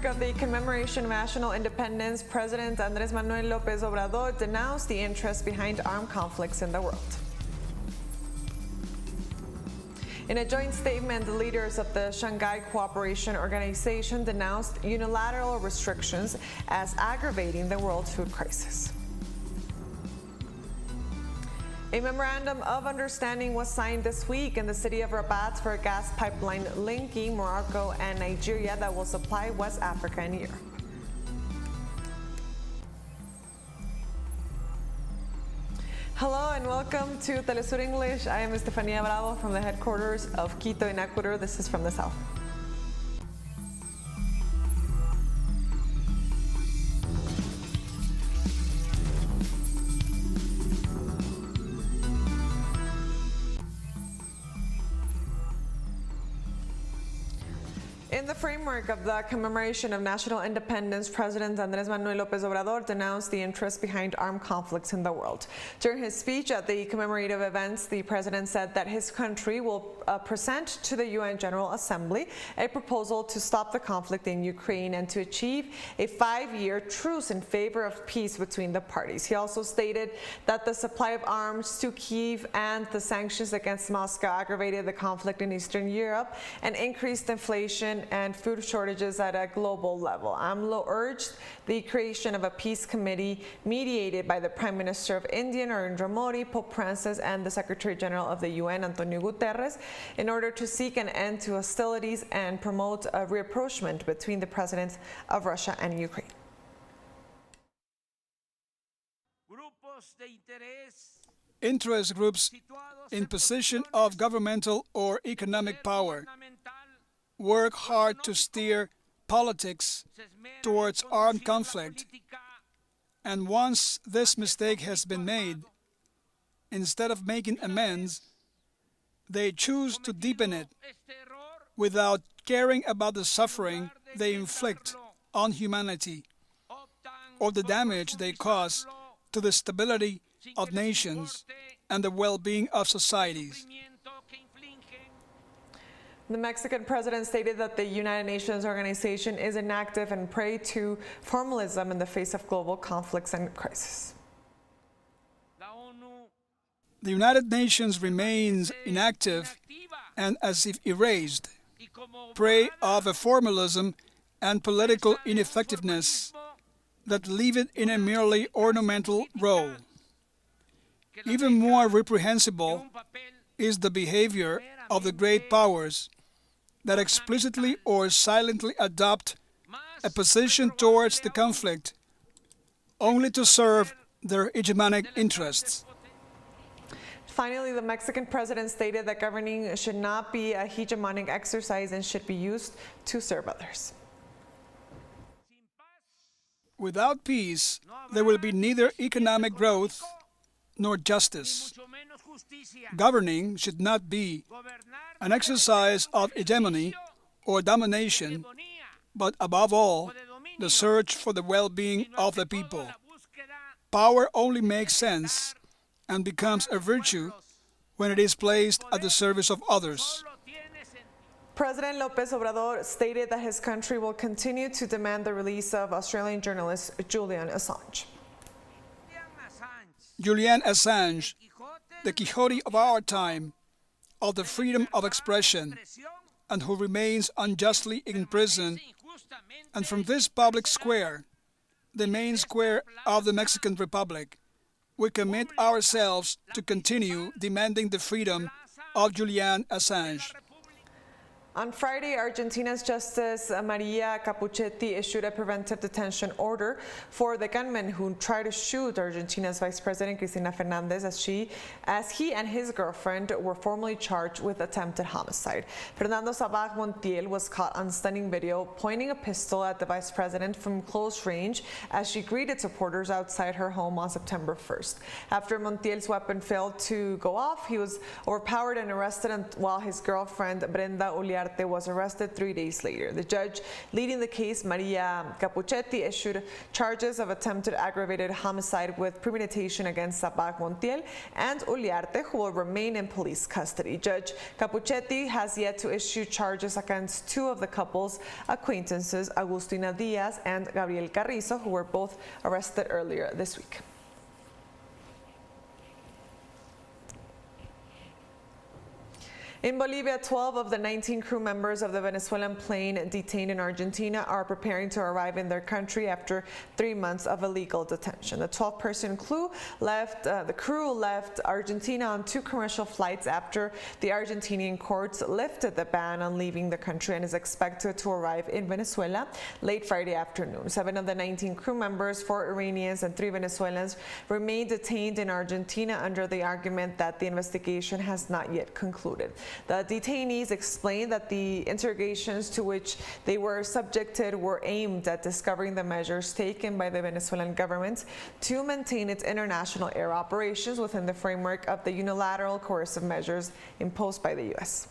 framework of the commemoration of national independence, President Andrés Manuel López Obrador denounced the interests behind armed conflicts in the world. In a joint statement, the leaders of the Shanghai Cooperation Organization denounced unilateral restrictions as aggravating the world food crisis. A memorandum of understanding was signed this week in the city of Rabat for a gas pipeline linking Morocco and Nigeria that will supply West Africa and Europe. Hello and welcome to teleSUR English. I am Estefania Bravo from the headquarters of Quito in Ecuador. This is from the south. In the framework of the commemoration of national independence, President Andrés Manuel López Obrador denounced the interests behind armed conflicts in the world. During his speech at the commemorative events, the president said that his country will present to the UN General Assembly a proposal to stop the conflict in Ukraine and to achieve a 5-year truce in favor of peace between the parties. He also stated that the supply of arms to Kyiv and the sanctions against Moscow aggravated the conflict in Eastern Europe and increased inflation and food shortages at a global level. AMLO urged the creation of a peace committee mediated by the Prime Minister of India, Narendra Modi, Pope Francis, and the Secretary General of the UN, Antonio Guterres, in order to seek an end to hostilities and promote a rapprochement between the presidents of Russia and Ukraine. Interest groups in position of governmental or economic power work hard to steer politics towards armed conflict, and once this mistake has been made, instead of making amends, they choose to deepen it without caring about the suffering they inflict on humanity or the damage they cause to the stability of nations and the well-being of societies. The Mexican president stated that the United Nations organization is inactive and prey to formalism in the face of global conflicts and crisis. The United Nations remains inactive and as if erased, prey of a formalism and political ineffectiveness that leave it in a merely ornamental role. Even more reprehensible is the behavior of the great powers that explicitly or silently adopt a position towards the conflict only to serve their hegemonic interests. Finally, the Mexican president stated that governing should not be a hegemonic exercise and should be used to serve others. Without peace, there will be neither economic growth nor justice. Governing should not be an exercise of hegemony or domination, but above all, the search for the well-being of the people. Power only makes sense and becomes a virtue when it is placed at the service of others. President López Obrador stated that his country will continue to demand the release of Australian journalist Julian Assange. Julian Assange, the Quixote of our time, of the freedom of expression, and who remains unjustly in prison, and from this public square, the main square of the Mexican Republic, we commit ourselves to continue demanding the freedom of Julian Assange. On Friday, Argentina's Justice Maria Capuchetti issued a preventive detention order for the gunman who tried to shoot Argentina's Vice President Cristina Fernández as he and his girlfriend were formally charged with attempted homicide. Fernando Sabag Montiel was caught on stunning video pointing a pistol at the Vice President from close range as she greeted supporters outside her home on September 1st. After Montiel's weapon failed to go off, he was overpowered and arrested while his girlfriend Brenda Uliar Uriarte was arrested 3 days later. The judge leading the case, Maria Capuchetti, issued charges of attempted aggravated homicide with premeditation against Sabag Montiel and Uriarte, who will remain in police custody. Judge Capuchetti has yet to issue charges against two of the couple's acquaintances, Agustina Diaz and Gabriel Carrizo, who were both arrested earlier this week. In Bolivia, 12 of the 19 crew members of the Venezuelan plane detained in Argentina are preparing to arrive in their country after 3 months of illegal detention. The 12-person crew left Argentina on 2 commercial flights after the Argentinian courts lifted the ban on leaving the country and is expected to arrive in Venezuela late Friday afternoon. 7 of the 19 crew members, 4 Iranians and 3 Venezuelans, remain detained in Argentina under the argument that the investigation has not yet concluded. The detainees explained that the interrogations to which they were subjected were aimed at discovering the measures taken by the Venezuelan government to maintain its international air operations within the framework of the unilateral coercive measures imposed by the U.S.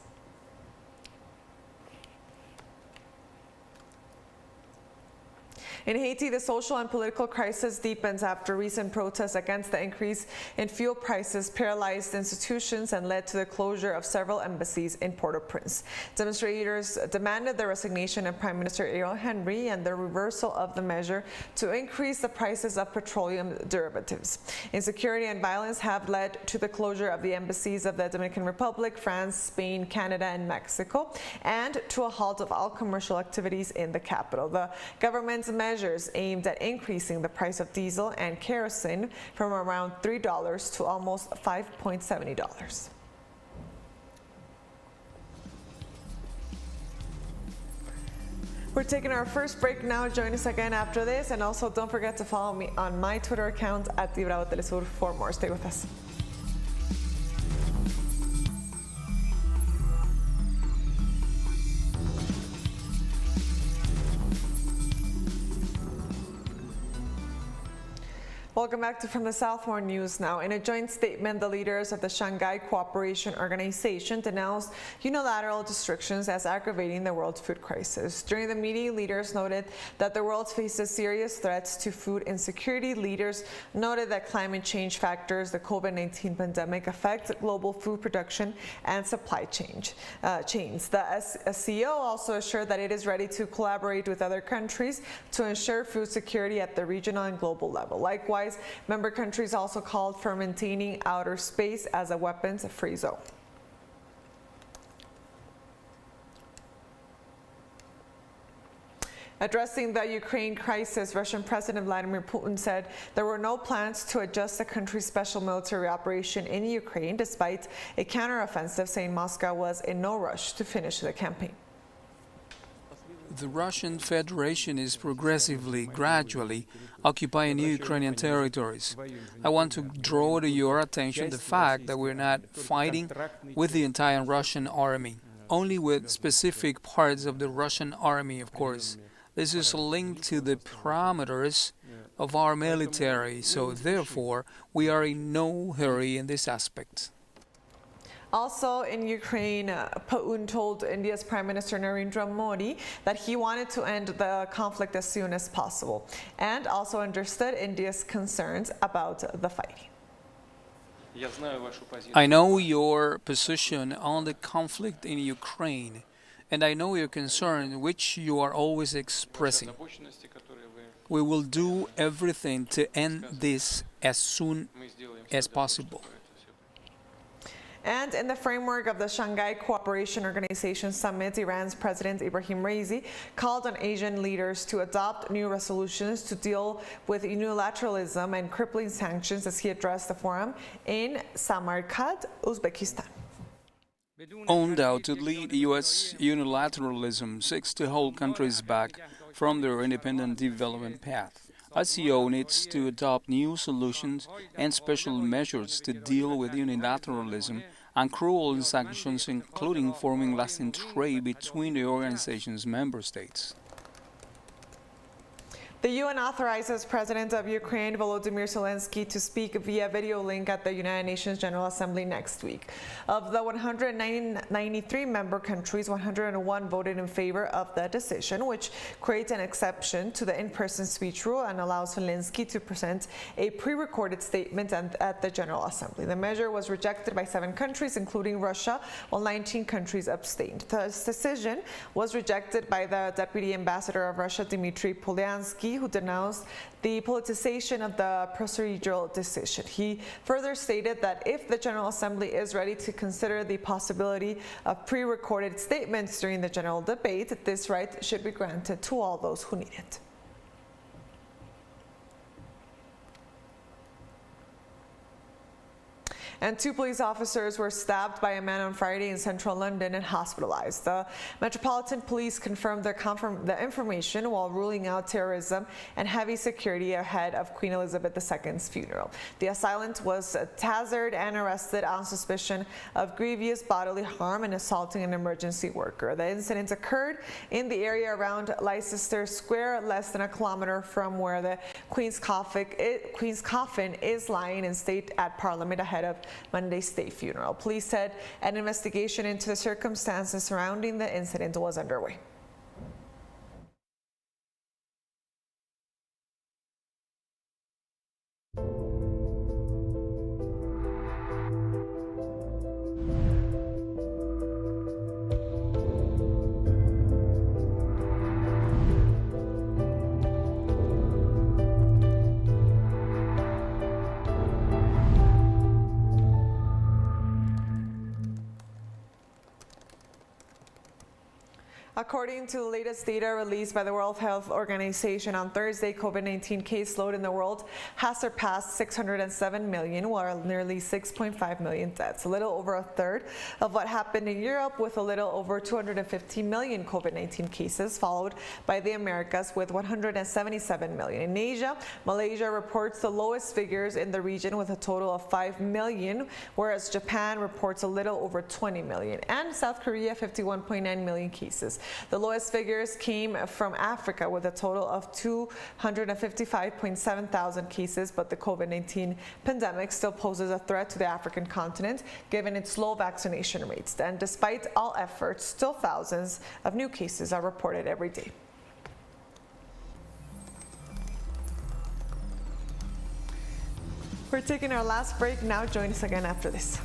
In Haiti, the social and political crisis deepens after recent protests against the increase in fuel prices paralyzed institutions and led to the closure of several embassies in Port-au-Prince. Demonstrators demanded the resignation of Prime Minister Ariel Henry and the reversal of the measure to increase the prices of petroleum derivatives. Insecurity and violence have led to the closure of the embassies of the Dominican Republic, France, Spain, Canada, and Mexico, and to a halt of all commercial activities in the capital. The government's measures aimed at increasing the price of diesel and kerosene from around $3 to almost $5.70. We're taking our first break now. Join us again after this, and also don't forget to follow me on my Twitter account at @TeleSUR for more. Stay with us. Welcome back to From the South. More news now. In a joint statement, the leaders of the Shanghai Cooperation Organization denounced unilateral restrictions as aggravating the world food crisis. During the meeting, leaders noted that the world faces serious threats to food insecurity. Leaders noted that climate change factors, the COVID-19 pandemic, affect global food production and supply chains. The SCO also assured that it is ready to collaborate with other countries to ensure food security at the regional and global level. Likewise, member countries also called for maintaining outer space as a weapons-free zone. Addressing the Ukraine crisis, Russian President Vladimir Putin said there were no plans to adjust the country's special military operation in Ukraine, despite a counteroffensive, saying Moscow was in no rush to finish the campaign. The Russian Federation is gradually occupying new Ukrainian territories. I want to draw to your attention the fact that we're not fighting with the entire Russian army, only with specific parts of the Russian army, of course. This is linked to the parameters of our military, so therefore we are in no hurry in this aspect. Also in Ukraine, Putin told India's Prime Minister Narendra Modi that he wanted to end the conflict as soon as possible, and also understood India's concerns about the fighting. I know your position on the conflict in Ukraine, and I know your concern, which you are always expressing. We will do everything to end this as soon as possible. And in the framework of the Shanghai Cooperation Organization Summit, Iran's President Ibrahim Raisi called on Asian leaders to adopt new resolutions to deal with unilateralism and crippling sanctions as he addressed the forum in Samarkand, Uzbekistan. Undoubtedly, U.S. unilateralism seeks to hold countries back from their independent development path. SCO needs to adopt new solutions and special measures to deal with unilateralism and cruel sanctions, including forming lasting trade between the organization's member states. The UN authorizes President of Ukraine Volodymyr Zelensky to speak via video link at the United Nations General Assembly next week. Of the 193 member countries, 101 voted in favor of the decision, which creates an exception to the in-person speech rule and allows Zelensky to present a pre-recorded statement at the General Assembly. The measure was rejected by 7 countries, including Russia, while 19 countries abstained. This decision was rejected by the Deputy Ambassador of Russia, Dmitry Polyansky, who denounced the politicization of the procedural decision. He further stated that if the General Assembly is ready to consider the possibility of pre-recorded statements during the general debate, this right should be granted to all those who need it. And 2 police officers were stabbed by a man on Friday in central London and hospitalized. The Metropolitan Police confirmed the information while ruling out terrorism and heavy security ahead of Queen Elizabeth II's funeral. The assailant was tasered and arrested on suspicion of grievous bodily harm and assaulting an emergency worker. The incident occurred in the area around Leicester Square, less than a kilometer from where the Queen's coffin is lying in state at Parliament ahead of Monday's state funeral. Police said an investigation into the circumstances surrounding the incident was underway. According to the latest data released by the World Health Organization on Thursday, COVID-19 caseload in the world has surpassed 607 million, while nearly 6.5 million deaths, a little over a third of what happened in Europe, with a little over 250 million COVID-19 cases, followed by the Americas with 177 million. In Asia, Malaysia reports the lowest figures in the region with a total of 5 million, whereas Japan reports a little over 20 million, and South Korea 51.9 million cases. The lowest figures came from Africa with a total of 255.7 thousand cases, but the COVID-19 pandemic still poses a threat to the African continent given its low vaccination rates. And despite all efforts, still thousands of new cases are reported every day. We're taking our last break now. Join us again after this.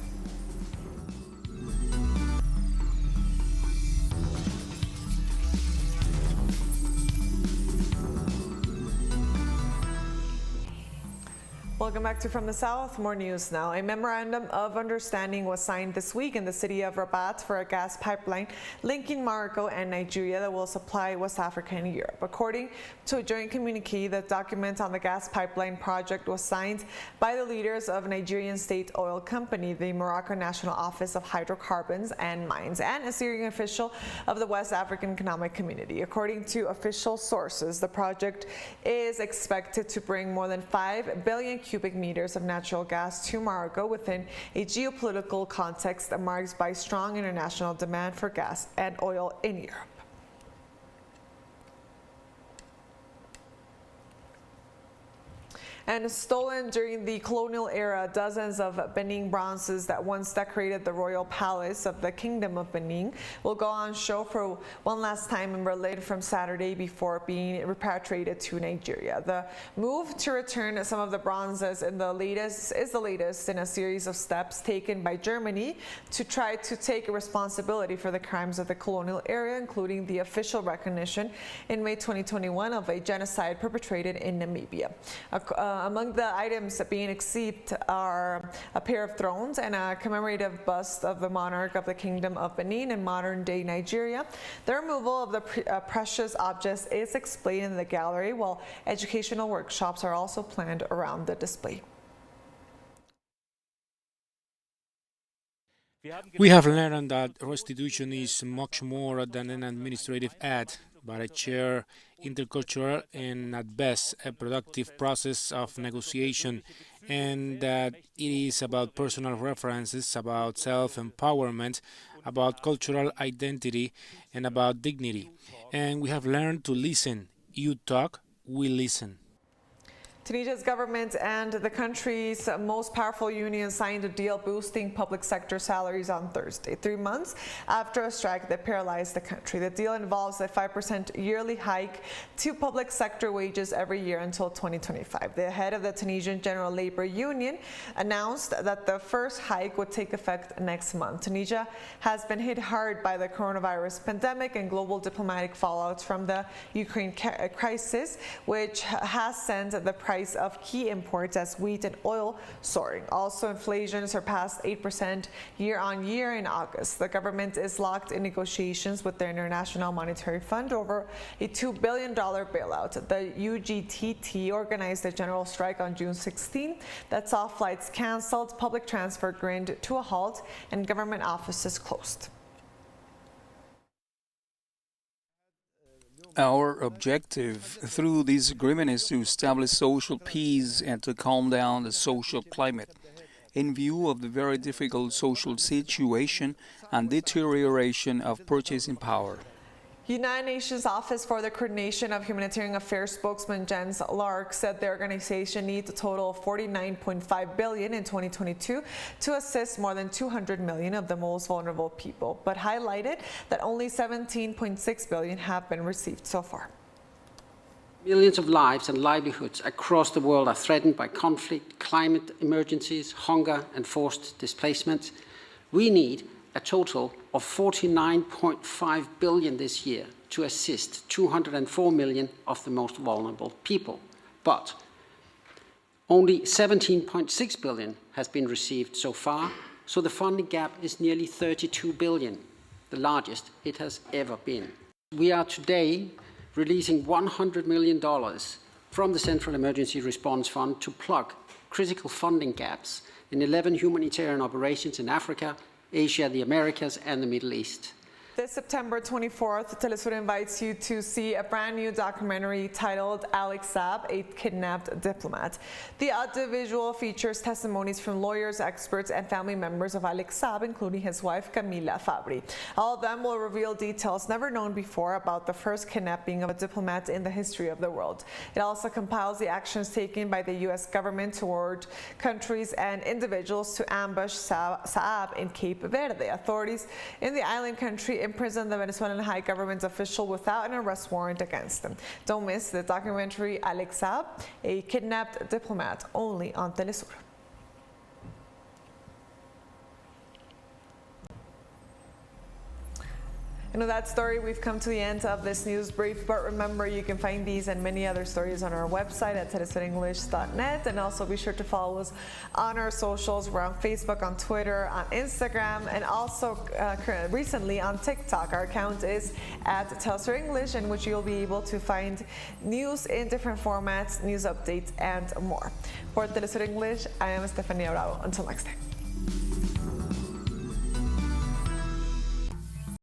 Welcome back to From the South. More news now. A memorandum of understanding was signed this week in the city of Rabat for a gas pipeline linking Morocco and Nigeria that will supply West Africa and Europe. According to a joint communique, the document on the gas pipeline project was signed by the leaders of Nigerian State Oil Company, the Morocco National Office of Hydrocarbons and Mines, and a Syrian official of the West African Economic Community. According to official sources, the project is expected to bring more than 5 billion cubic meters of natural gas to Morocco within a geopolitical context marked by strong international demand for gas and oil in Europe. And stolen during the colonial era, dozens of Benin bronzes that once decorated the royal palace of the Kingdom of Benin will go on show for one last time in Berlin from Saturday before being repatriated to Nigeria. The move to return some of the bronzes is the latest in a series of steps taken by Germany to try to take responsibility for the crimes of the colonial era, including the official recognition in May 2021 of a genocide perpetrated in Namibia. Among the items being exhibited are a pair of thrones and a commemorative bust of the monarch of the Kingdom of Benin in modern-day Nigeria. The removal of the precious objects is explained in the gallery, while educational workshops are also planned around the display. We have learned that restitution is much more than an administrative act, but a shared, intercultural, and at best a productive process of negotiation, and that it is about personal references, about self-empowerment, about cultural identity, and about dignity. And we have learned to listen. You talk, we listen. Tunisia's government and the country's most powerful union signed a deal boosting public sector salaries on Thursday, 3 months after a strike that paralyzed the country. The deal involves a 5% yearly hike to public sector wages every year until 2025. The head of the Tunisian General Labor Union announced that the first hike would take effect next month. Tunisia has been hit hard by the coronavirus pandemic and global diplomatic fallouts from the Ukraine crisis, which has sent the price of key imports as wheat and oil soaring. Also, inflation surpassed 8% year on year in August. The government is locked in negotiations with the International Monetary Fund over a $2 billion bailout. The UGTT organized a general strike on June 16 that saw flights canceled, public transport grind to a halt, and government offices closed. Our objective through this agreement is to establish social peace and to calm down the social climate. In view of the very difficult social situation and deterioration of purchasing power. United Nations Office for the Coordination of Humanitarian Affairs spokesman Jens Lark said the organization needs a total of $49.5 billion in 2022 to assist more than 200 million of the most vulnerable people, but highlighted that only $17.6 billion have been received so far. Millions of lives and livelihoods across the world are threatened by conflict, climate emergencies, hunger, and forced displacement. We need a total of $49.5 billion this year to assist 204 million of the most vulnerable people. But only $17.6 billion has been received so far, so the funding gap is nearly $32 billion, the largest it has ever been. We are today releasing $100 million from the Central Emergency Response Fund to plug critical funding gaps in 11 humanitarian operations in Africa, Asia, the Americas, and the Middle East. This September 24th, teleSUR invites you to see a brand new documentary titled Alex Saab, a Kidnapped Diplomat. The audiovisual features testimonies from lawyers, experts, and family members of Alex Saab, including his wife Camila Fabri. All of them will reveal details never known before about the first kidnapping of a diplomat in the history of the world. It also compiles the actions taken by the U.S. government toward countries and individuals to ambush Saab in Cape Verde. Authorities in the island country imprisoned the Venezuelan high government official without an arrest warrant against them. Don't miss the documentary Alex Saab, a Kidnapped Diplomat, only on teleSUR. And with that story, we've come to the end of this news brief, but remember, you can find these and many other stories on our website at telesurenglish.net, and also be sure to follow us on our socials. We're on Facebook, on Twitter, on Instagram, and also recently on TikTok. Our account is at teleSUR English, in which you'll be able to find news in different formats, news updates, and more. For teleSUR English, I am Estefania Bravo. Until next time.